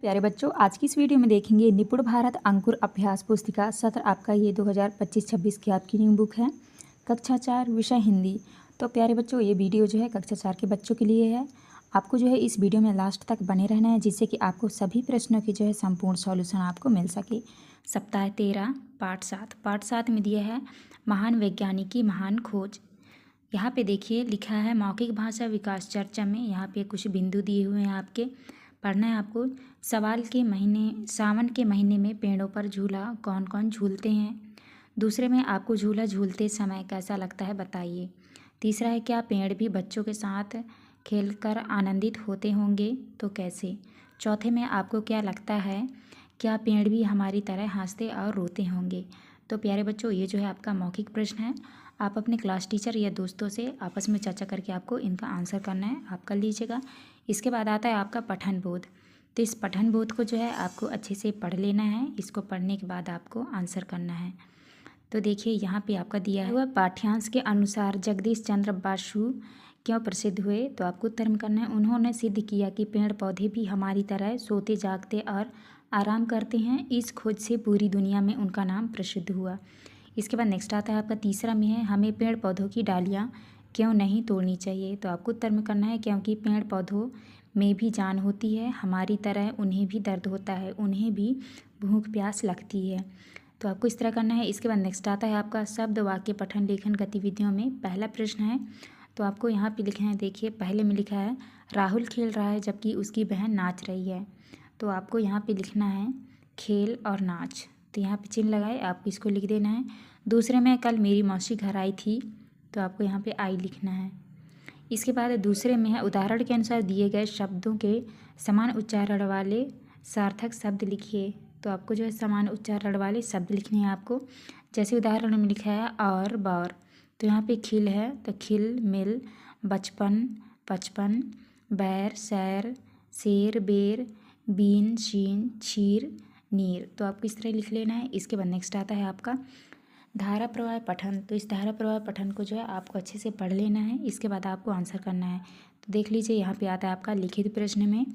प्यारे बच्चों, आज की इस वीडियो में देखेंगे निपुण भारत अंकुर अभ्यास पुस्तिका सत्र आपका ये 2025-26 की आपकी न्यू बुक है। कक्षा 4 विषय हिंदी। तो प्यारे बच्चों, ये वीडियो जो है कक्षा 4 के बच्चों के लिए है। आपको जो है इस वीडियो में लास्ट तक बने रहना है, जिससे कि आपको सभी प्रश्नों की जो है संपूर्ण सॉल्यूशन आपको मिल सके। सप्ताह 13 पाठ 7 में दिया है महान वैज्ञानिक की महान खोज। यहाँ पे देखिए लिखा है मौखिक भाषा विकास चर्चा में। यहाँ पे कुछ बिंदु दिए हुए हैं, आपके पढ़ना है आपको। सावन के महीने में पेड़ों पर झूला कौन कौन झूलते हैं। दूसरे में आपको झूला झूलते समय कैसा लगता है बताइए। तीसरा है क्या पेड़ भी बच्चों के साथ खेलकर आनंदित होते होंगे, तो कैसे। चौथे में आपको क्या लगता है क्या पेड़ भी हमारी तरह हंसते और रोते होंगे। तो प्यारे बच्चों, ये जो है आपका मौखिक प्रश्न है। आप अपने क्लास टीचर या दोस्तों से आपस में चर्चा करके आपको इनका आंसर करना है, आप कर लीजिएगा। इसके बाद आता है आपका पठन बोध। तो इस पठन बोध को जो है आपको अच्छे से पढ़ लेना है। इसको पढ़ने के बाद आपको आंसर करना है। तो देखिए यहाँ पे आपका दिया है, वह पाठ्यांश के अनुसार जगदीश चंद्र बासु क्यों प्रसिद्ध हुए। तो आपको उत्तर में करना है उन्होंने सिद्ध किया कि पेड़ पौधे भी हमारी तरह सोते जागते और आराम करते हैं। इस खोज से पूरी दुनिया में उनका नाम प्रसिद्ध हुआ। इसके बाद नेक्स्ट आता है आपका तीसरा में है हमें पेड़ पौधों की डालियाँ क्यों नहीं तोड़नी चाहिए। तो आपको उत्तर में करना है क्योंकि पेड़ पौधों में भी जान होती है, हमारी तरह उन्हें भी दर्द होता है, उन्हें भी भूख प्यास लगती है। तो आपको इस तरह करना है। इसके बाद नेक्स्ट आता है आपका शब्द वाक्य पठन लेखन गतिविधियों में। पहला प्रश्न है, तो आपको यहाँ पे लिखना है। देखिए पहले में लिखा है राहुल खेल रहा है जबकि उसकी बहन नाच रही है। तो आपको यहाँ पे लिखना है खेल और नाच। तो यहाँ पे चिन्ह लगाए, आप इसको लिख देना है। दूसरे में कल मेरी मौसी घर आई थी। तो आपको यहाँ पे आई लिखना है। इसके बाद दूसरे में है उदाहरण के अनुसार दिए गए शब्दों के समान उच्चारण वाले सार्थक शब्द लिखिए। तो आपको जो है समान उच्चारण वाले शब्द लिखने हैं आपको। जैसे उदाहरण में लिखा है और बार। तो यहाँ पे खिल है, तो खिल मिल, बचपन पचपन, बैर सैर, शेर बेर, बीन शीन छीर नीर। तो आपको इस तरह लिख लेना है। इसके बाद नेक्स्ट आता है आपका धारा प्रवाह पठन। तो इस धारा प्रवाह पठन को जो है आपको अच्छे से पढ़ लेना है। इसके बाद आपको आंसर करना है। तो देख लीजिए यहाँ पे आता है आपका लिखित प्रश्न में।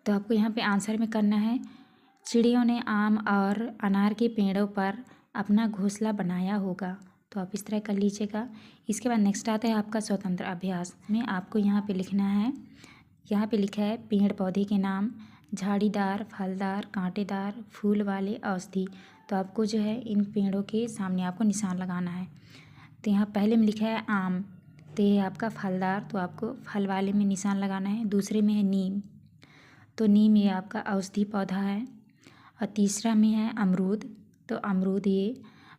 तो आपको यहाँ पे आंसर में करना है चिड़ियों ने आम और अनार के पेड़ों पर अपना घोंसला बनाया होगा। तो आप इस तरह कर लीजिएगा। इसके बाद नेक्स्ट आता है आपका स्वतंत्र अभ्यास में। आपको यहाँ पे लिखना है, यहाँ पे लिखा है पेड़ पौधे के नाम झाड़ीदार, फलदार, कांटेदार, फूल वाले, औषधि। तो आपको जो है इन पेड़ों के सामने आपको निशान लगाना है। तो यहाँ पहले में लिखा है आम, तो ये आपका फलदार, तो आपको फल वाले में निशान लगाना है। दूसरे में है नीम, तो नीम ये आपका औषधि पौधा है। और तीसरा में है अमरूद, तो अमरूद ये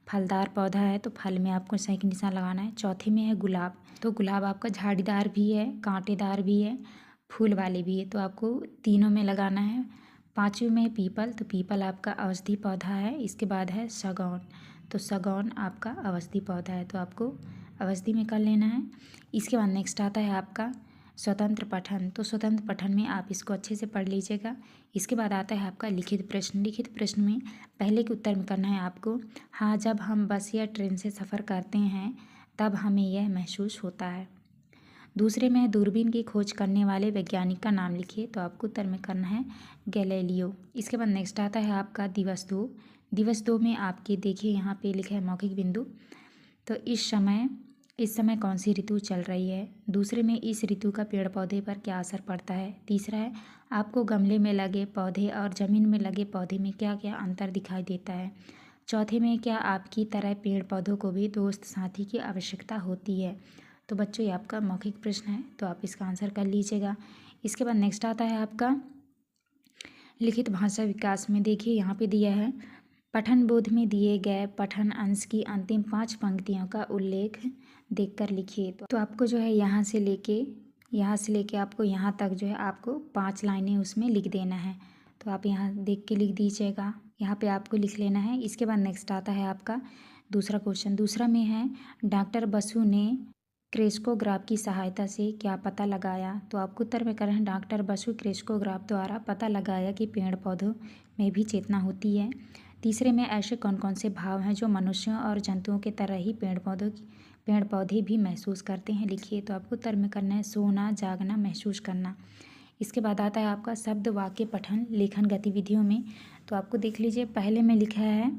फलदार पौधा है, तो फल में आपको सही का निशान लगाना है। चौथे में है गुलाब, तो गुलाब आपका झाड़ीदार भी है, कांटेदार भी है, फूल वाले भी है, तो आपको तीनों में लगाना है। पाँचवें में है पीपल, तो पीपल आपका औषधि पौधा है। इसके बाद है सागौन, तो सागौन आपका औषधि पौधा है, तो आपको औषधि में कर लेना है। इसके बाद नेक्स्ट आता है आपका स्वतंत्र पठन। तो स्वतंत्र पठन में आप इसको अच्छे से पढ़ लीजिएगा। इसके बाद आता है आपका लिखित प्रश्न। लिखित प्रश्न में पहले के उत्तर में करना है आपको हाँ, जब हम बस या ट्रेन से सफ़र करते हैं तब हमें यह महसूस होता है। दूसरे में दूरबीन की खोज करने वाले वैज्ञानिक का नाम लिखिए। तो आपको उत्तर में करना है गैलीलियो। इसके बाद नेक्स्ट आता है आपका दिवस 2। दिवस 2 में आपके देखिए यहाँ पे लिखा है मौखिक बिंदु। तो इस समय कौन सी ऋतु चल रही है। दूसरे में इस ऋतु का पेड़ पौधे पर क्या असर पड़ता है। तीसरा है आपको गमले में लगे पौधे और ज़मीन में लगे पौधे में क्या क्या अंतर दिखाई देता है। चौथे में क्या आपकी तरह पेड़ पौधों को भी दोस्त साथी की आवश्यकता होती है। तो बच्चों ये आपका मौखिक प्रश्न है, तो आप इसका आंसर कर लीजिएगा। इसके बाद नेक्स्ट आता है आपका लिखित भाषा विकास में। देखिए यहाँ पे दिया है पठन बोध में दिए गए पठन अंश की अंतिम 5 पंक्तियों का उल्लेख देखकर लिखिए। तो आपको जो है यहाँ से लेके आपको यहाँ तक जो है आपको 5 लाइनें उसमें लिख देना है। तो आप यहाँ देख के लिख दीजिएगा, यहाँ पे आपको लिख लेना है। इसके बाद नेक्स्ट आता है आपका दूसरा क्वेश्चन। दूसरा में है डॉक्टर बसु ने क्रेस्कोग्राफ की सहायता से क्या पता लगाया। तो आपको उत्तर में करना है डॉक्टर बसु क्रेस्कोग्राफ द्वारा पता लगाया कि पेड़ पौधों में भी चेतना होती है। तीसरे में ऐसे कौन कौन से भाव हैं जो मनुष्यों और जंतुओं के तरह ही पेड़ पौधे भी महसूस करते हैं, लिखिए। तो आपको उत्तर में करना है सोना, जागना, महसूस करना। इसके बाद आता है आपका शब्द वाक्य पठन लेखन गतिविधियों में। तो आपको देख लीजिए, पहले में लिखा है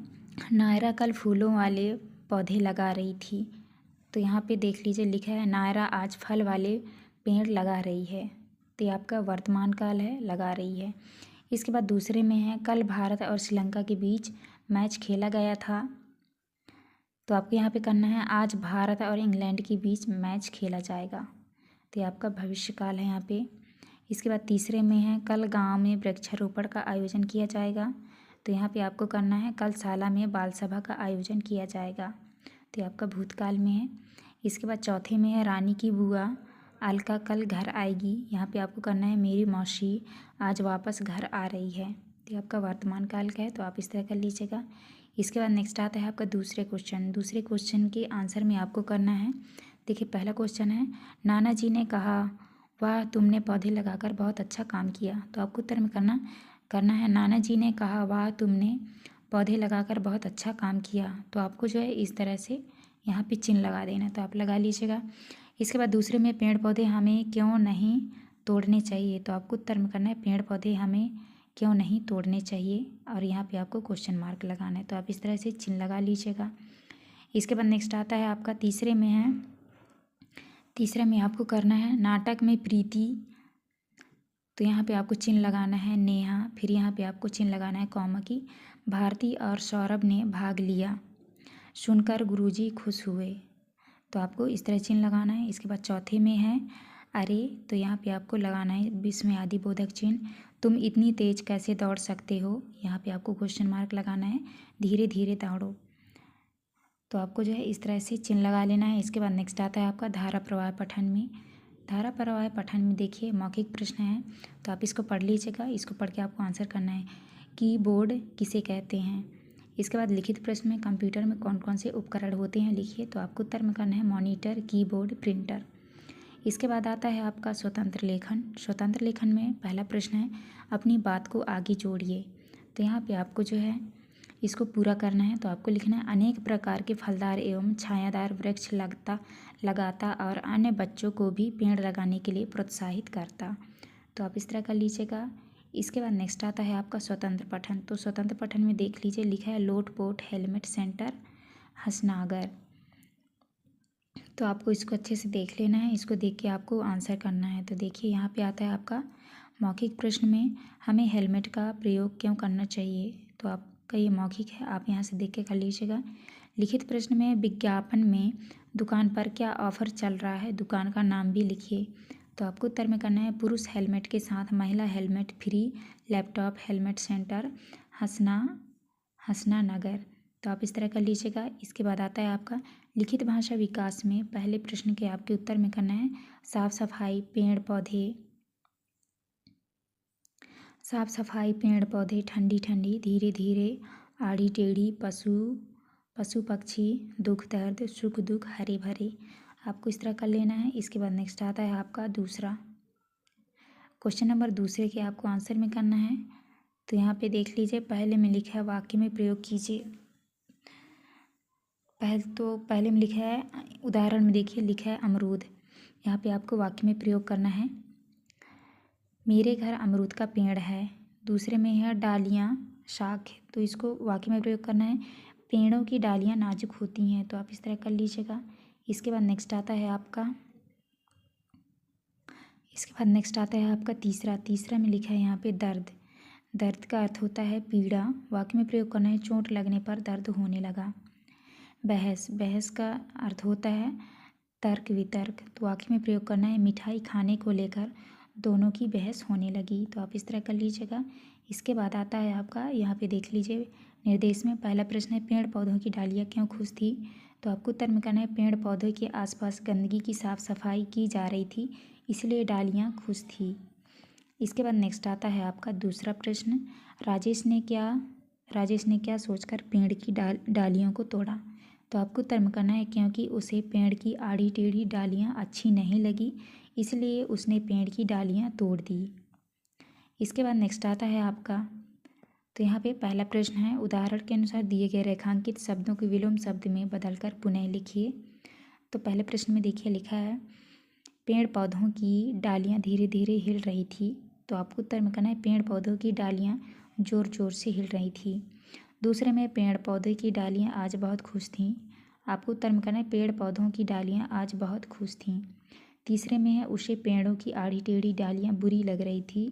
नायरा कल फूलों वाले पौधे लगा रही थी। तो यहाँ पे देख लीजिए लिखा है नायरा आज फल वाले पेड़ लगा रही है। तो ये आपका वर्तमान काल है, लगा रही है। इसके बाद दूसरे में है कल भारत और श्रीलंका के बीच मैच खेला गया था। तो आपको यहाँ पे करना है आज भारत और इंग्लैंड के बीच मैच खेला जाएगा। तो ये आपका भविष्य काल है यहाँ पे। इसके बाद तीसरे में है कल गांव में वृक्षारोपण का आयोजन किया जाएगा। तो यहाँ पे आपको करना है कल शाला में बाल सभा का आयोजन किया जाएगा। तो ये आपका भूतकाल में है। इसके बाद चौथे में है रानी की बुआ अलका कल घर आएगी। यहाँ पे आपको करना है मेरी मौसी आज वापस घर आ रही है। तो ये आपका वर्तमान काल का है, तो आप इस तरह कर लीजिएगा। इसके बाद नेक्स्ट आता है आपका दूसरे क्वेश्चन। दूसरे क्वेश्चन के आंसर में आपको करना है, देखिए पहला क्वेश्चन है नाना जी ने कहा वाह तुमने पौधे लगाकर बहुत अच्छा काम किया। तो आपको उत्तर में करना है नाना जी ने कहा वाह तुमने पौधे लगाकर बहुत अच्छा काम किया। तो आपको जो है इस तरह से यहाँ पे चिन्ह लगा देना, तो आप लगा लीजिएगा। इसके बाद दूसरे में पेड़ पौधे हमें क्यों नहीं तोड़ने चाहिए। तो आपको उत्तर में करना है पेड़ पौधे हमें क्यों नहीं तोड़ने चाहिए, और यहाँ पे आपको क्वेश्चन मार्क लगाना है। तो आप इस तरह से चिन्ह लगा लीजिएगा। इसके बाद नेक्स्ट आता है आपका तीसरे में है, तीसरे में आपको करना है नाटक में प्रीति। तो यहाँ पे आपको चिन्ह लगाना है नेहा, फिर यहाँ पे आपको चिन्ह लगाना है कॉमा की भारती और सौरभ ने भाग लिया, सुनकर गुरुजी खुश हुए। तो आपको इस तरह चिन्ह लगाना है। इसके बाद चौथे में है अरे, तो यहाँ पे आपको लगाना है विस्मय आदि बोधक चिन्ह, तुम इतनी तेज कैसे दौड़ सकते हो। यहाँ पे आपको क्वेश्चन मार्क लगाना है धीरे धीरे दौड़ो। तो आपको जो है इस तरह से चिन्ह लगा लेना है। इसके बाद नेक्स्ट आता है आपका धारा प्रवाह पठन में। धारा प्रवाह पठन में देखिए मौखिक प्रश्न है, तो आप इसको पढ़ लीजिएगा। इसको पढ़ के आपको आंसर करना है कीबोर्ड किसे कहते हैं। इसके बाद लिखित प्रश्न में कंप्यूटर में कौन कौन से उपकरण होते हैं लिखिए। तो आपको उत्तर में करना है मॉनिटर, कीबोर्ड, प्रिंटर। इसके बाद आता है आपका स्वतंत्र लेखन। स्वतंत्र लेखन में पहला प्रश्न है अपनी बात को आगे जोड़िए। तो यहाँ पे आपको जो है इसको पूरा करना है। तो आपको लिखना है अनेक प्रकार के फलदार एवं छायादार वृक्ष लगाता और अन्य बच्चों को भी पेड़ लगाने के लिए प्रोत्साहित करता। तो आप इस तरह कर लीजिएगा। इसके बाद नेक्स्ट आता है आपका स्वतंत्र पठन। तो स्वतंत्र पठन में देख लीजिए लिखा है लोटपोट हेलमेट सेंटर हसनागर। तो आपको इसको अच्छे से देख लेना है, इसको देख के आपको आंसर करना है। तो देखिए यहाँ पे आता है आपका मौखिक प्रश्न में हमें हेलमेट का प्रयोग क्यों करना चाहिए। तो आपका ये मौखिक है, आप यहाँ से देख के कर लीजिएगा। लिखित प्रश्न में विज्ञापन में दुकान पर क्या ऑफर चल रहा है, दुकान का नाम भी लिखिए। तो आपको उत्तर में करना है पुरुष हेलमेट के साथ महिला helmet free, laptop helmet centre Hasna Nagar. तो आप इस तरह कर लीजिएगा। इसके बाद आता है आपका लिखित भाषा विकास में पहले प्रश्न के आपके उत्तर में करना है साफ सफाई पेड़ पौधे ठंडी ठंडी धीरे धीरे आड़ी टेढ़ी पशु पक्षी दुख दर्द सुख दुख हरे भरे। आपको इस तरह कर लेना है। इसके बाद नेक्स्ट आता है आपका दूसरा क्वेश्चन नंबर दूसरे के आपको आंसर में करना है। तो यहाँ पे देख लीजिए पहले में लिखा है वाक्य में प्रयोग कीजिए। पहले में लिखा है उदाहरण में देखिए लिखा है अमरूद। यहाँ पे आपको वाक्य में प्रयोग करना है मेरे घर अमरूद का पेड़ है। दूसरे में है डालियाँ शाख, तो इसको वाक्य में प्रयोग करना है पेड़ों की डालियाँ नाजुक होती हैं। तो आप इस तरह कर लीजिएगा। इसके बाद नेक्स्ट आता है आपका तीसरा में लिखा है यहाँ पे दर्द का अर्थ होता है पीड़ा। वाक्य में प्रयोग करना है चोट लगने पर दर्द होने लगा। बहस का अर्थ होता है तर्क वितर्क। तो वाक्य में प्रयोग करना है मिठाई खाने को लेकर दोनों की बहस होने लगी। तो आप इस तरह कर लीजिएगा। इसके बाद आता है आपका यहाँ पे देख लीजिए निर्देश में पहला प्रश्न है पेड़ पौधों की डालियाँ क्यों खुश थी। तो आपको उत्तर में करना है पेड़ पौधों के आसपास गंदगी की साफ सफाई की जा रही थी इसलिए डालियाँ खुश थी। इसके बाद नेक्स्ट आता है आपका दूसरा प्रश्न राजेश ने क्या सोचकर पेड़ की डालियों को तोड़ा। तो आपको उत्तर में करना है क्योंकि उसे पेड़ की आड़ी टेढ़ी डालियाँ अच्छी नहीं लगी इसलिए उसने पेड़ की डालियाँ तोड़ दी। इसके बाद नेक्स्ट आता है आपका, तो यहाँ पे पहला प्रश्न है उदाहरण के अनुसार दिए गए रेखांकित शब्दों को विलोम शब्द में बदलकर पुनः लिखिए। तो पहले प्रश्न में देखिए लिखा है पेड़ पौधों की डालियाँ धीरे धीरे हिल रही थी। तो आपको उत्तर में करना है पेड़ पौधों की डालियाँ ज़ोर ज़ोर से हिल रही थी। दूसरे में पेड़ पौधे की डालियाँ आज बहुत खुश थीं। आपको उत्तर में करना है पेड़ पौधों की डालियाँ आज बहुत खुश थीं। तीसरे में है उसे पेड़ों की आड़ी टेढ़ी डालियाँ बुरी लग रही थी।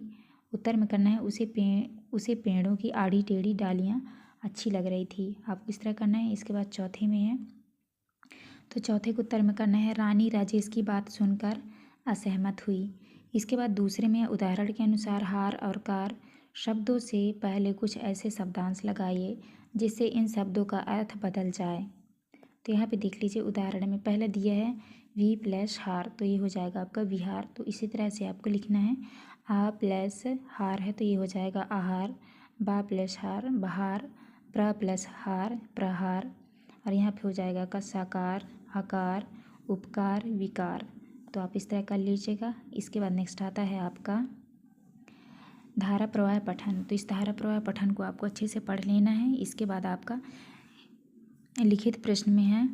उत्तर में करना है उसे पेड़ों की आड़ी टेढ़ी डालियाँ अच्छी लग रही थी। आपको इस तरह करना है। इसके बाद चौथे में है, तो चौथे को उत्तर में करना है रानी राजेश की बात सुनकर असहमत हुई। इसके बाद दूसरे में उदाहरण के अनुसार हार और कार शब्दों से पहले कुछ ऐसे शब्दांश लगाइए जिससे इन शब्दों का अर्थ बदल जाए। तो यहाँ पे देख लीजिए उदाहरण में पहला दिया है वी प्लस हार, तो ये हो जाएगा आपका विहार। तो इसी तरह से आपको लिखना है आ प्लस हार है तो ये हो जाएगा आहार, बा प्लस हार बहार, प्र प्लस हार प्रहार, और यहाँ पे हो जाएगा का साकार आकार उपकार विकार। तो आप इस तरह कर लीजिएगा। इसके बाद नेक्स्ट आता है आपका धारा प्रवाह पठन। तो इस धारा प्रवाह पठन को आपको अच्छे से पढ़ लेना है। इसके बाद आपका लिखित प्रश्न में है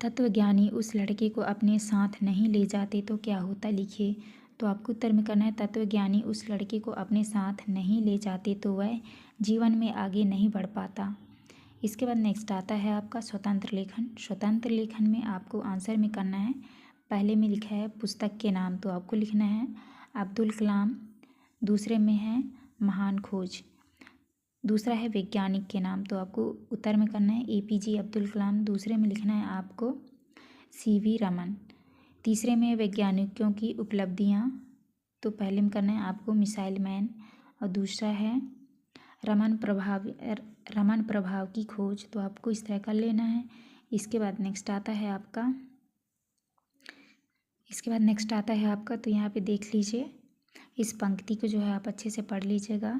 तत्वज्ञानी उस लड़के को अपने साथ नहीं ले जाते तो क्या होता, लिखिए। तो आपको उत्तर में करना है तत्वज्ञानी उस लड़के को अपने साथ नहीं ले जाते तो वह जीवन में आगे नहीं बढ़ पाता। इसके बाद नेक्स्ट आता है आपका स्वतंत्र लेखन। स्वतंत्र लेखन में आपको आंसर में करना है, पहले में लिखा है पुस्तक के नाम, तो आपको लिखना है अब्दुल कलाम। दूसरे में है महान खोज। दूसरा है वैज्ञानिक के नाम, तो आपको उत्तर में करना है APJ अब्दुल कलाम। दूसरे में लिखना है आपको CV रमन। तीसरे में वैज्ञानिकों की उपलब्धियाँ, तो पहले में करना है आपको मिसाइल मैन। और दूसरा है रमन प्रभाव की खोज, तो आपको इस तरह का लेना है। इसके बाद नेक्स्ट आता है आपका तो यहाँ पे देख लीजिए इस पंक्ति को जो है आप अच्छे से पढ़ लीजिएगा।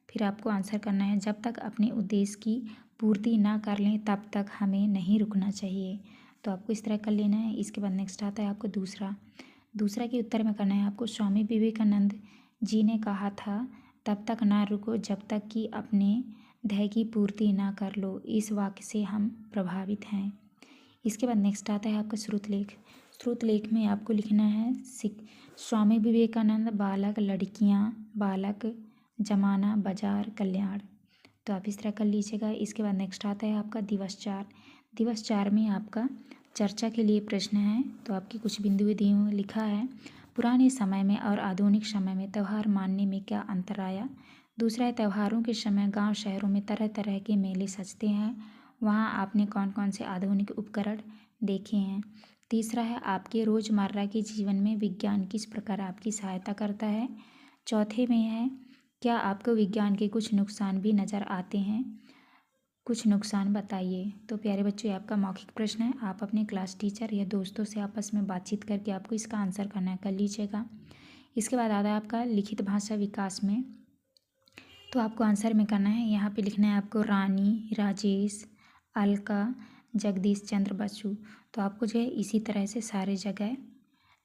फिर आपको आंसर करना है जब तक अपने उद्देश्य की पूर्ति ना कर लें तब तक हमें नहीं रुकना चाहिए। तो आपको इस तरह कर लेना है। इसके बाद नेक्स्ट आता है आपको दूसरा के उत्तर में करना है आपको स्वामी विवेकानंद जी ने कहा था तब तक ना रुको जब तक कि अपने ध्येय की पूर्ति ना कर लो। इस वाक्य से हम प्रभावित हैं। इसके बाद नेक्स्ट आता है आपका श्रुत लेख में आपको लिखना है स्वामी विवेकानंद बालक लड़कियां बालक जमाना बाजार कल्याण। तो आप इस तरह कर लीजिएगा। इसके बाद नेक्स्ट आता है आपका दिवस 4 में आपका चर्चा के लिए प्रश्न है। तो आपकी कुछ बिंदु दी हुई लिखा है पुराने समय में और आधुनिक समय में त्यौहार मानने में क्या अंतर आया। दूसरा है त्योहारों के समय गांव शहरों में तरह तरह के मेले सजते हैं, वहां आपने कौन कौन से आधुनिक उपकरण देखे हैं। तीसरा है आपके रोज़मर्रा के जीवन में विज्ञान किस प्रकार आपकी सहायता करता है। चौथे में है क्या आपको विज्ञान के कुछ नुकसान भी नज़र आते हैं, कुछ नुकसान बताइए। तो प्यारे बच्चों, ये आपका मौखिक प्रश्न है। आप अपने क्लास टीचर या दोस्तों से आपस में बातचीत करके आपको इसका आंसर करना कर लीजिएगा। इसके बाद आता है आपका लिखित भाषा विकास में। तो आपको आंसर में करना है, यहाँ पे लिखना है आपको रानी राजेश अलका जगदीश चंद्र बसु। तो आपको जो है इसी तरह से सारे जगह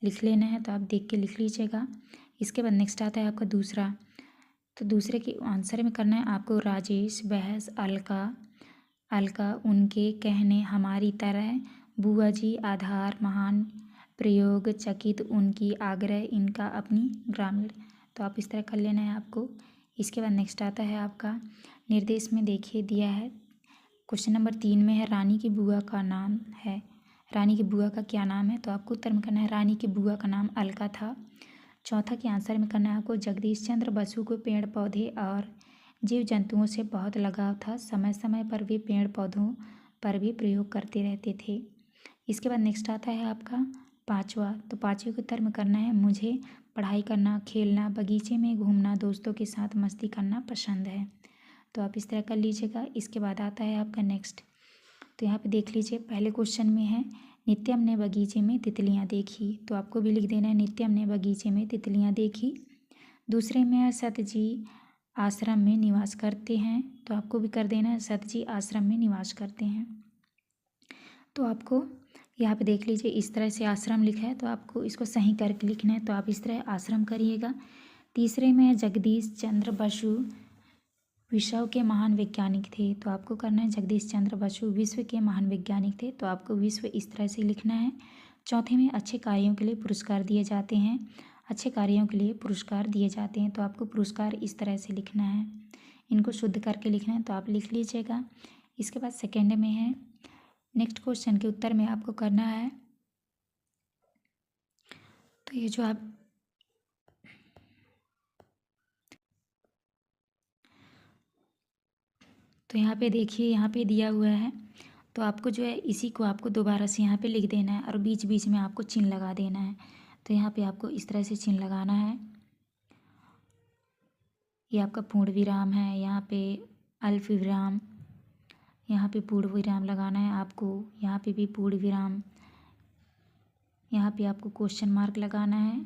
लिख लेना है, तो आप देख के लिख लीजिएगा। इसके बाद नेक्स्ट आता है आपका तो दूसरे के आंसर में करना है आपको राजेश बहस अलका उनके कहने हमारी तरह बुआ जी आधार महान प्रयोग चकित उनकी आग्रह इनका अपनी ग्रामीण। तो आप इस तरह कर लेना है आपको। इसके बाद नेक्स्ट आता है आपका निर्देश में देखिए दिया है क्वेश्चन नंबर 3 में है रानी की बुआ का नाम है, रानी की बुआ का क्या नाम है। तो आपको उत्तर में करना है रानी की बुआ का नाम अलका था। चौथा के आंसर में करना है आपको जगदीश चंद्र बसु को पेड़ पौधे और जीव जंतुओं से बहुत लगाव था, समय समय पर वे पेड़ पौधों पर भी प्रयोग करते रहते थे। इसके बाद नेक्स्ट आता है आपका पाँचवा। तो पाँचवें के उत्तर में करना है मुझे पढ़ाई करना खेलना बगीचे में घूमना दोस्तों के साथ मस्ती करना पसंद है। तो आप इस तरह कर लीजिएगा। इसके बाद आता है आपका नेक्स्ट। तो यहाँ पे देख लीजिए पहले क्वेश्चन में है नित्यम ने बगीचे में तितलियाँ देखी, तो आपको भी लिख देना है नित्यम ने बगीचे में तितलियाँ देखी। दूसरे में है सत जी आश्रम में निवास करते हैं, तो आपको भी कर देना है सत जी आश्रम में निवास करते हैं। तो आपको यहाँ पे देख लीजिए इस तरह से आश्रम लिखा है, तो आपको इसको सही करके लिखना है, तो आप इस तरह आश्रम करिएगा। तीसरे में है जगदीश चंद्र बसु विश्व के महान वैज्ञानिक थे, तो आपको करना है जगदीश चंद्र बसु विश्व के महान वैज्ञानिक थे, तो आपको विश्व इस तरह से लिखना है। चौथे में अच्छे कार्यों के लिए पुरस्कार दिए जाते हैं, अच्छे कार्यों के लिए पुरस्कार दिए जाते हैं। तो आपको पुरस्कार इस तरह से लिखना है, इनको शुद्ध करके लिखना है, तो आप लिख लीजिएगा। इसके बाद सेकेंड में है, नेक्स्ट क्वेश्चन के उत्तर में आपको करना है, तो ये जो आप तो यहाँ पे देखिए, यहाँ पे दिया हुआ है, तो आपको जो है इसी को आपको दोबारा से यहाँ पे लिख देना है और बीच बीच में आपको चिन्ह लगा देना है। तो यहाँ पे आपको इस तरह से चिन्ह लगाना है। ये आपका पूर्ण विराम है, यहाँ पे अल्प विराम, यहाँ पे पूर्ण विराम लगाना है आपको, यहाँ पे भी पूर्ण विराम, यहाँ पे आपको क्वेश्चन मार्क लगाना है,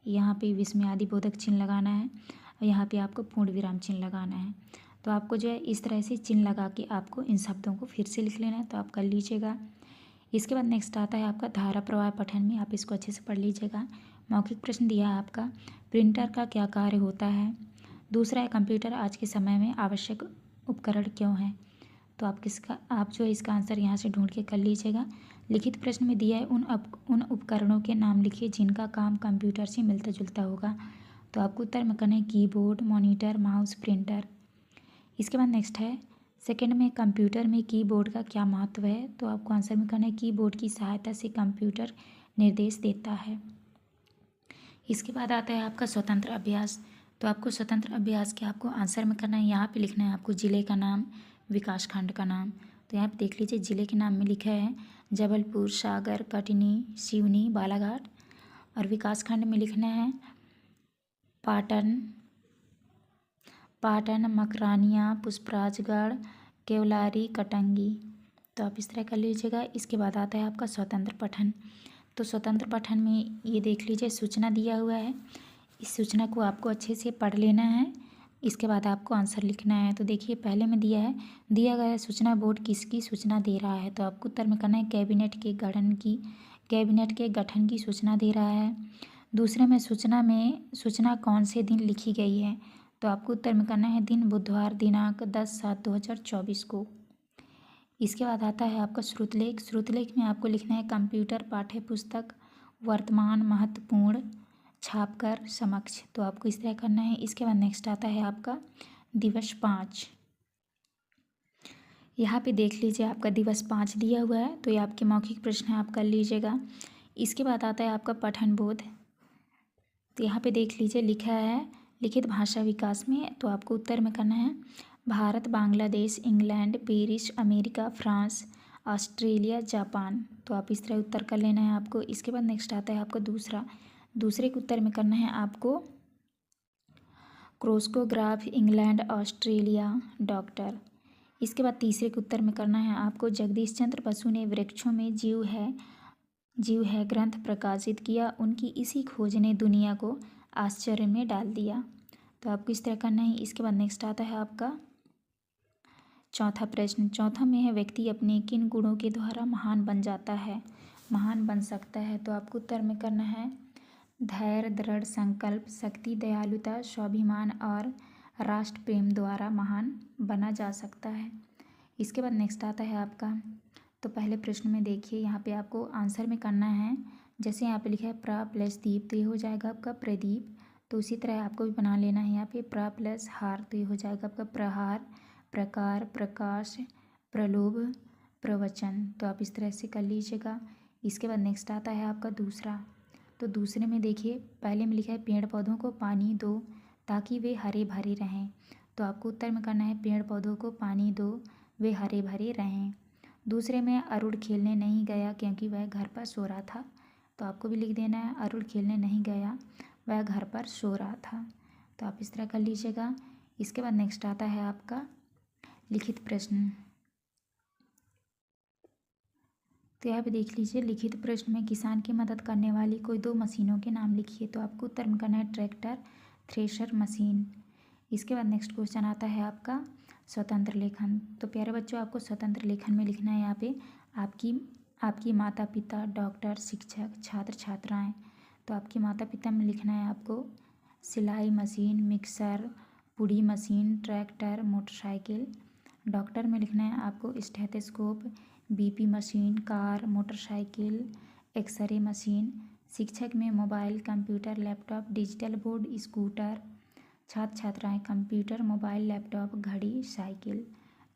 यहाँ पे विस्मयादि बोधक चिन्ह लगाना है और यहाँ पे आपको पूर्ण विराम चिन्ह लगाना है। तो आपको जो है इस तरह से चिन्ह लगा के आपको इन शब्दों को फिर से लिख लेना है, तो आप कर लीजिएगा। इसके बाद नेक्स्ट आता है आपका धारा प्रवाह पठन में, आप इसको अच्छे से पढ़ लीजिएगा। मौखिक प्रश्न दिया है आपका, प्रिंटर का क्या कार्य होता है। दूसरा है, कंप्यूटर आज के समय में आवश्यक उपकरण क्यों है। तो आप जो है इसका आंसर यहाँ से ढूंढ के कर लीजिएगा। लिखित प्रश्न में दिया है, उन उपकरणों के नाम लिखिए जिनका काम कंप्यूटर से मिलता जुलता होगा। तो आपको उत्तर में करना है कीबोर्ड, मॉनिटर, माउस, प्रिंटर। इसके बाद नेक्स्ट है, सेकंड में कंप्यूटर में कीबोर्ड का क्या महत्व है। तो आपको आंसर में करना है कीबोर्ड की सहायता से कंप्यूटर निर्देश देता है। इसके बाद आता है आपका स्वतंत्र अभ्यास। तो आपको स्वतंत्र अभ्यास के आपको आंसर में करना है, यहाँ पे लिखना है आपको जिले का नाम, विकास खंड का नाम। तो यहाँ पे देख लीजिए, जिले के नाम में लिखा है जबलपुर, सागर, कटनी, सिवनी, बालाघाट, और विकास खंड में लिखना है पाटन, मकरानिया, पुष्पराजगढ़, केवलारी, कटंगी। तो आप इस तरह कर लीजिएगा। इसके बाद आता है आपका स्वतंत्र पठन। तो स्वतंत्र पठन में ये देख लीजिए, सूचना दिया हुआ है, इस सूचना को आपको अच्छे से पढ़ लेना है। इसके बाद आपको आंसर लिखना है। तो देखिए, पहले में दिया है, दिया गया सूचना बोर्ड किसकी सूचना दे रहा है। तो आपको उत्तर में करना है कैबिनेट के गठन की सूचना दे रहा है। दूसरे में सूचना कौन से दिन लिखी गई है। तो आपको उत्तर में करना है दिन बुधवार, दिनांक 10/7/2024 को। इसके बाद आता है आपका श्रुतलेख में आपको लिखना है कंप्यूटर पाठ्य पुस्तक वर्तमान महत्वपूर्ण छापकर समक्ष। तो आपको इस तरह करना है। इसके बाद नेक्स्ट आता है आपका दिवस 5। यहाँ पे देख लीजिए, आपका दिवस 5 दिया हुआ है, तो ये आपके मौखिक प्रश्न है, आप कर लीजिएगा। इसके बाद आता है आपका पठन बोध। तो यहाँ पे देख लीजिए, लिखा है लिखित भाषा विकास में। तो आपको उत्तर में करना है Bharat, Bangladesh, England, Paris, America, France, Australia, Japan. तो आप इस तरह उत्तर कर लेना है आपको। इसके बाद नेक्स्ट आता है आपका दूसरे के उत्तर में करना है आपको क्रोस्कोग्राफ, इंग्लैंड, ऑस्ट्रेलिया, डॉक्टर। इसके बाद तीसरे के उत्तर में करना है आपको जगदीश चंद्र बसु ने वृक्षों में जीव है ग्रंथ प्रकाशित किया, उनकी इसी खोज ने दुनिया को आश्चर्य में डाल दिया। तो आपको इस तरह करना है। इसके बाद नेक्स्ट आता है आपका चौथा प्रश्न। चौथा में है व्यक्ति अपने किन गुणों के द्वारा महान बन सकता है। तो आपको उत्तर में करना है धैर्य, दृढ़ संकल्प, शक्ति, दयालुता, स्वाभिमान और राष्ट्र प्रेम द्वारा महान बना जा सकता है। इसके बाद नेक्स्ट आता है आपका, तो पहले प्रश्न में देखिए, यहाँ पे आपको आंसर में करना है, जैसे यहाँ पे लिखा है प्र प्लस दीप, तो ये हो जाएगा आपका प्रदीप। तो उसी तरह आपको भी बना लेना है, यहाँ पे प्र प्लस हार, तो ये हो जाएगा आपका प्रहार, प्रकार, प्रकाश, प्रलोभ, प्रवचन। तो आप इस तरह से कर लीजिएगा। इसके बाद नेक्स्ट आता है आपका दूसरा। तो दूसरे में देखिए, पहले में लिखा है पेड़ पौधों को पानी दो ताकि वे हरे भरे रहें। तो आपको उत्तर में करना है पेड़ पौधों को पानी दो, वे हरे भरे रहें। दूसरे में अरुण खेलने नहीं गया क्योंकि वह घर पर सो रहा था। तो आपको भी लिख देना है अरुण खेलने नहीं गया, वह घर पर सो रहा था। तो आप इस तरह कर लीजिएगा। इसके बाद नेक्स्ट आता है आपका लिखित प्रश्न। तो यहाँ पे देख लीजिए, लिखित प्रश्न में किसान की मदद करने वाली कोई 2 मशीनों के नाम लिखिए। तो आपको उत्तर में करना है ट्रैक्टर, थ्रेशर मशीन। इसके बाद नेक्स्ट क्वेश्चन आता है आपका स्वतंत्र लेखन। तो प्यारे बच्चों, आपको स्वतंत्र लेखन में लिखना है यहाँ पे आपकी माता पिता, डॉक्टर, शिक्षक, छात्र छात्राएँ। तो आपके माता पिता में लिखना है आपको सिलाई मशीन, मिक्सर, पुड़ी मशीन, ट्रैक्टर, मोटरसाइकिल। डॉक्टर में लिखना है आपको stethoscope, BP machine, car, motorcycle, x-ray machine. शिक्षक में mobile, computer, laptop, digital board, scooter. छात्र छात्राएं कंप्यूटर, मोबाइल, लैपटॉप, घड़ी, साइकिल।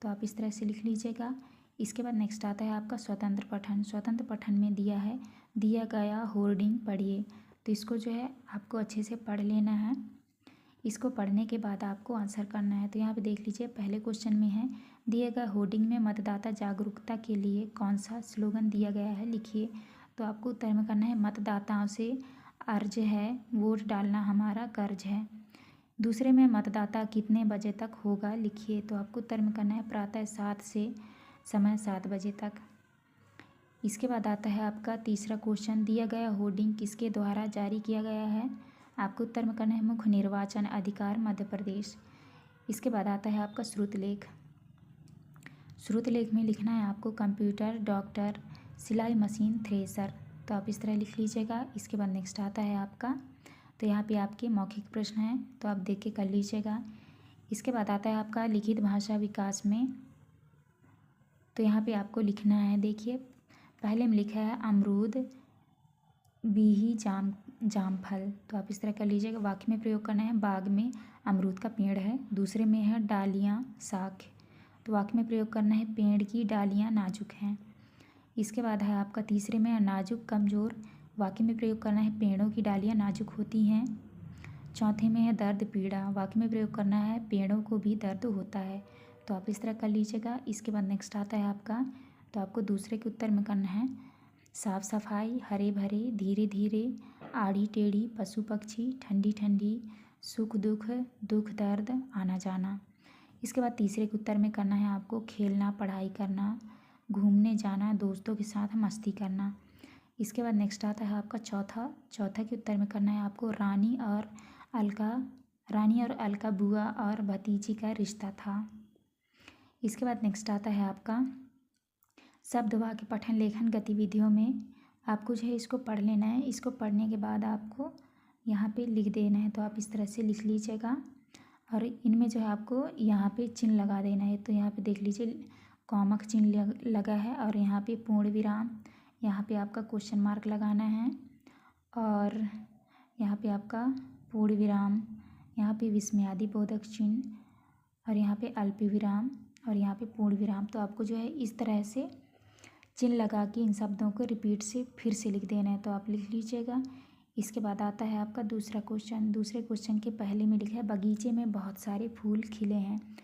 तो आप इस तरह से लिख लीजिएगा। इसके बाद नेक्स्ट आता है आपका स्वतंत्र पठन। स्वतंत्र पठन में दिया गया होर्डिंग पढ़िए। तो इसको जो है आपको अच्छे से पढ़ लेना है। इसको पढ़ने के बाद आपको आंसर करना है। तो यहाँ पे देख लीजिए, पहले क्वेश्चन में है दिए गए होर्डिंग में मतदाता जागरूकता के लिए कौन सा स्लोगन दिया गया है, लिखिए। तो आपको उत्तर में करना है मतदाताओं से अर्ज है, वोट डालना हमारा कर्ज है। दूसरे में मतदाता कितने बजे तक होगा, लिखिए। तो आपको उत्तर में करना है प्रातः 7 से समय 7 बजे तक। इसके बाद आता है आपका तीसरा क्वेश्चन, दिया गया होर्डिंग किसके द्वारा जारी किया गया है। आपको उत्तर में करना है मुख्य निर्वाचन अधिकार मध्य प्रदेश। इसके बाद आता है आपका श्रुत लेख। श्रुत लेख में लिखना है आपको कंप्यूटर, डॉक्टर, सिलाई मशीन, थ्रेसर। तो आप इस तरह लिख लीजिएगा। इसके बाद नेक्स्ट आता है आपका, तो यहाँ पे आपके मौखिक प्रश्न हैं, तो आप देख के कर लीजिएगा। इसके बाद आता है आपका लिखित भाषा विकास में। तो यहाँ पे आपको लिखना है, देखिए पहले में लिखा है अमरूद, बीही, जामफल। तो आप इस तरह कर लीजिएगा। वाक्य में प्रयोग करना है बाग में अमरूद का पेड़ है। दूसरे में है डालियाँ शाख। तो वाक्य में प्रयोग करना है पेड़ की डालियाँ नाजुक हैं। इसके बाद है आपका तीसरे में है नाजुक कमज़ोर। वाक्य में प्रयोग करना है पेड़ों की डालियाँ नाजुक होती हैं। चौथे में है दर्द पीड़ा। वाक्य में प्रयोग करना है पेड़ों को भी दर्द होता है। तो आप इस तरह कर लीजिएगा। इसके बाद नेक्स्ट आता है आपका, तो आपको दूसरे के उत्तर में करना है साफ सफाई, हरे भरे, धीरे धीरे, आड़ी टेढ़ी, पशु पक्षी, ठंडी ठंडी, सुख दुख, दुख दर्द, आना जाना। इसके बाद तीसरे के उत्तर में करना है आपको खेलना, पढ़ाई करना, घूमने जाना, दोस्तों के साथ मस्ती करना। इसके बाद नेक्स्ट आता है आपका चौथा के उत्तर में करना है आपको रानी और अलका बुआ और भतीजी का रिश्ता था। इसके बाद नेक्स्ट आता है आपका शब्द वाक्य पठन लेखन गतिविधियों में आपको जो है इसको पढ़ लेना है। इसको पढ़ने के बाद आपको यहाँ पे लिख देना है। तो आप इस तरह से लिख लीजिएगा और इनमें जो है आपको यहाँ पे चिन्ह लगा देना है। तो यहाँ पे देख लीजिए कॉमक चिन्ह लगा है और यहाँ पे पूर्ण विराम, यहाँ पे आपका क्वेश्चन मार्क लगाना है और यहाँ पे आपका पूर्ण विराम, यहाँ पे विस्मयादि बोधक चिन्ह और यहाँ पे अल्प विराम और यहाँ पे पूर्ण विराम। तो आपको जो है इस तरह से चिन्ह लगा के इन शब्दों को रिपीट से फिर से लिख देना है। तो आप लिख लीजिएगा। इसके बाद आता है आपका दूसरा क्वेश्चन। दूसरे क्वेश्चन के पहले में लिखा है बगीचे में बहुत सारे फूल खिले हैं।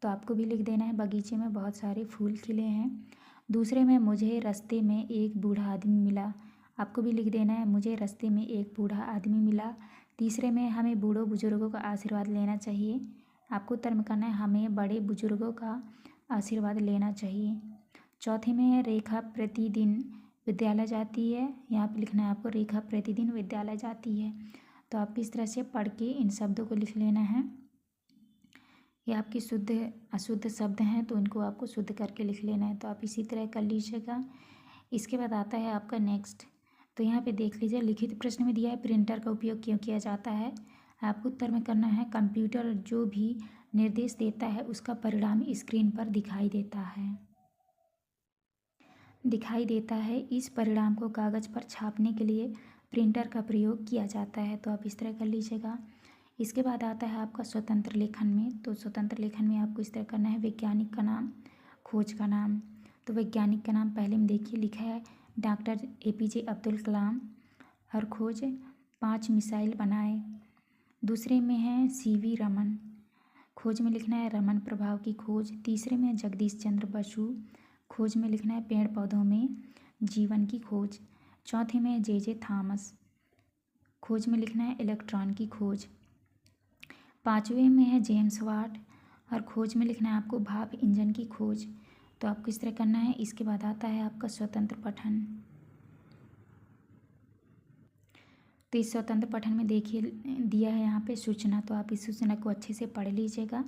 तो आपको भी लिख देना है बगीचे में बहुत सारे फूल खिले हैं। दूसरे में मुझे रास्ते में एक बूढ़ा आदमी मिला। आपको भी लिख देना है मुझे रास्ते में एक बूढ़ा आदमी मिला। तीसरे में हमें बूढ़ों बुजुर्गों का आशीर्वाद लेना चाहिए। आपको उत्तर में करना है हमें बड़े बुजुर्गों का आशीर्वाद लेना चाहिए। चौथे में है रेखा प्रतिदिन विद्यालय जाती है। यहाँ पे लिखना है आपको रेखा प्रतिदिन विद्यालय जाती है। तो आप इस तरह से पढ़ के इन शब्दों को लिख लेना है। ये आपके शुद्ध अशुद्ध शब्द हैं तो इनको आपको शुद्ध करके लिख लेना है। तो आप इसी तरह कर लीजिएगा। इसके बाद आता है आपका नेक्स्ट। तो यहाँ पे देख लीजिए लिखित प्रश्न में दिया है प्रिंटर का उपयोग क्यों किया जाता है। आपको उत्तर में करना है कंप्यूटर जो भी निर्देश देता है उसका परिणाम स्क्रीन पर दिखाई देता है। इस परिणाम को कागज़ पर छापने के लिए प्रिंटर का प्रयोग किया जाता है। तो आप इस तरह कर लीजिएगा। इसके बाद आता है आपका स्वतंत्र लेखन में। तो स्वतंत्र लेखन में आपको इस तरह करना है वैज्ञानिक का नाम, खोज का नाम। तो वैज्ञानिक का नाम पहले में देखिए लिखा है डॉक्टर APJ अब्दुल कलाम और खोज 5 मिसाइल बनाए। दूसरे में है CV रमन, खोज में लिखना है रमन प्रभाव की खोज। तीसरे में जगदीश चंद्र बसु, खोज में लिखना है पेड़ पौधों में जीवन की खोज। चौथे में JJ थॉमस, खोज में लिखना है इलेक्ट्रॉन की खोज। पाँचवें में है जेम्स वाट और खोज में लिखना है आपको भाप इंजन की खोज। तो आपको इस तरह करना है। इसके बाद आता है आपका स्वतंत्र पठन। तो इस स्वतंत्र पठन में देखिए दिया है यहाँ पे सूचना। तो आप इस सूचना को अच्छे से पढ़ लीजिएगा।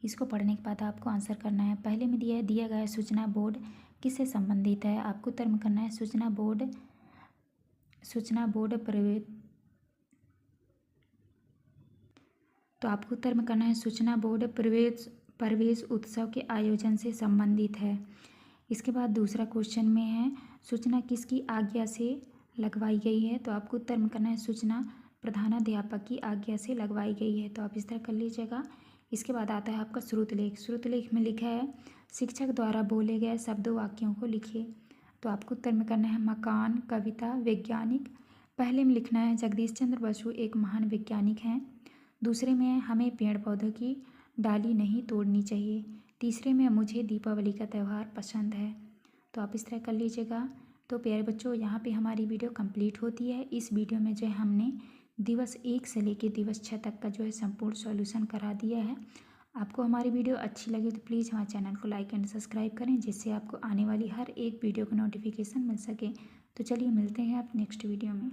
इसको पढ़ने के बाद आपको आंसर करना है। पहले में दिया गया सूचना बोर्ड किससे संबंधित है। आपको उत्तर में करना है सूचना बोर्ड प्रवेश। तो आपको उत्तर में करना है सूचना बोर्ड प्रवेश उत्सव के आयोजन से संबंधित है। इसके बाद दूसरा क्वेश्चन में है सूचना किसकी आज्ञा से लगवाई गई है। तो आपको उत्तर में करना है सूचना प्रधानाध्यापक की आज्ञा से लगवाई गई है। तो आप इस तरह कर लीजिएगा। इसके बाद आता है आपका श्रुतलेख। श्रुतलेख में लिखा है शिक्षक द्वारा बोले गए शब्दों वाक्यों को लिखिए। तो आपको उत्तर में करना है मकान, कविता, वैज्ञानिक। पहले में लिखना है जगदीश चंद्र बसु एक महान वैज्ञानिक हैं। दूसरे में हमें पेड़ पौधों की डाली नहीं तोड़नी चाहिए। तीसरे में मुझे दीपावली का त्यौहार पसंद है। तो आप इस तरह कर लीजिएगा। तो प्यारे बच्चों, यहाँ पे हमारी वीडियो कंप्लीट होती है। इस वीडियो में जो है हमने दिवस 1 से लेकर दिवस 6 तक का जो है संपूर्ण सॉल्यूशन करा दिया है। आपको हमारी वीडियो अच्छी लगी तो प्लीज़ हमारे चैनल को लाइक एंड सब्सक्राइब करें, जिससे आपको आने वाली हर एक वीडियो का नोटिफिकेशन मिल सके। तो चलिए मिलते हैं आप नेक्स्ट वीडियो में।